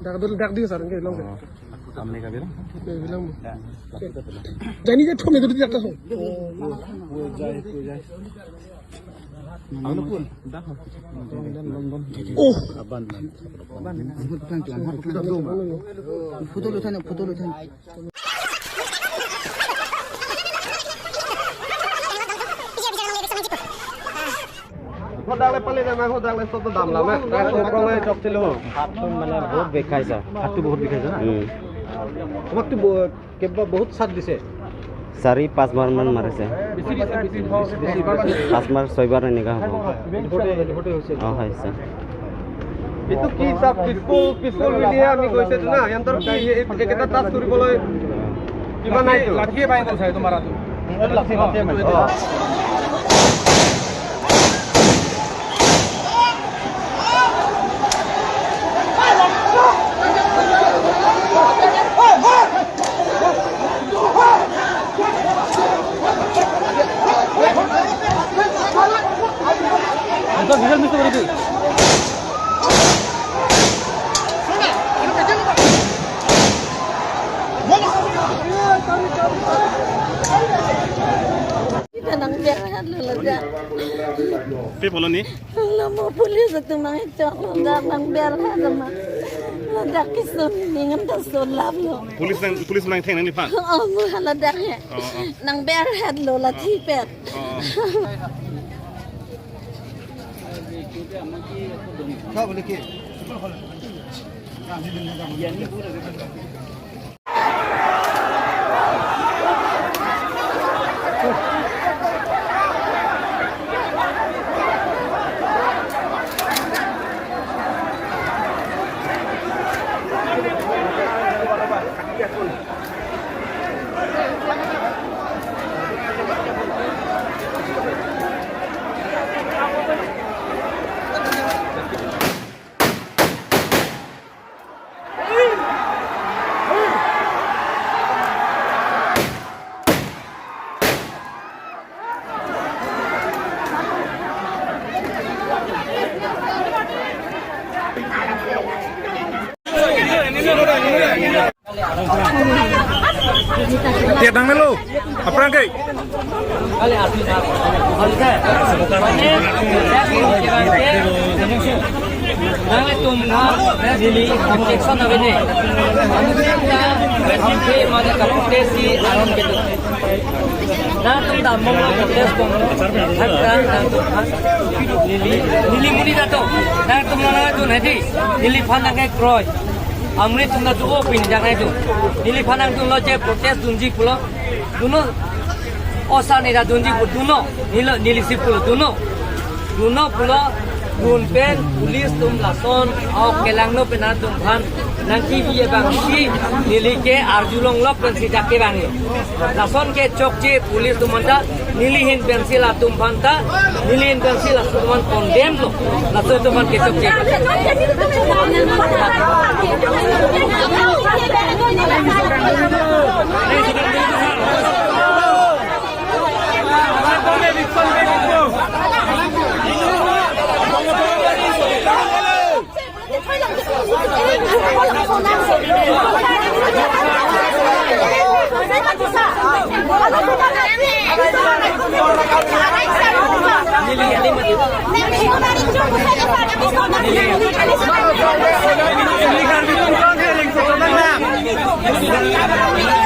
Dak dia sarang ke long. Kami ka bilang. Bilang. Jadi dia thom itu di atas. Ano pun? Dah. Oh. Aban. Foto lutan. Hodang le pali na hodang le soto dam la ma. Pro le chop chilo. हाथ মানে বহুত বেখাইছে হাতটো বহুত বিখাইছে না তোমাক তো কেবা বহুত সাথ দিছে 4-5 বাৰ মান মাৰিছে বেছি বেছি 5 বাৰ 6 বাৰ এনেকা হ'ব হটে হৈছে হৈছে এটো কি সব পিছল মিলিয়ে আমি গৈছে না যন্ত্র কি একেটা টাচ কৰিবলৈ কিবা নাই তো লাঠিয়ে বাই গৈছে তোমারা তো লাঠি Entar bisa mesti berarti. Kita nang berat lelaga. Pe bolan ni? Lama polis itu nang itu nang berat sama. Lelaga kisun dengan tasun lalu. Polis nang theng nang ni pan. Oh, lelaga ya. Nang berat lo lati pet. Kau boleh ke? Tiap dang melu, apa rangkai? Kali asli nak, Nanti tumna jadi objection apa ni? Nanti mana kapten si alam gitu. Nanti tumda mula proses pun. Harga nanti lili muni dato. Nanti tumna nanti tu nanti lili pandang ke kroy. Amri tumda tu opin jangan itu. Lili pandang tu lo je proses dunji pulo. Duno osa ni dah dunji pulo. Duno lili si pulo duno pulo. Gunpen pulis tum lason au kelang no pena tum phan nangki biye bangsi nili ke arjulong lok pensi jakke bangi lason ke chokje pulis tum manda nili hin pensi la tum phan ta nili hin pensi la tum condemn lo lason tum ke chokje Ini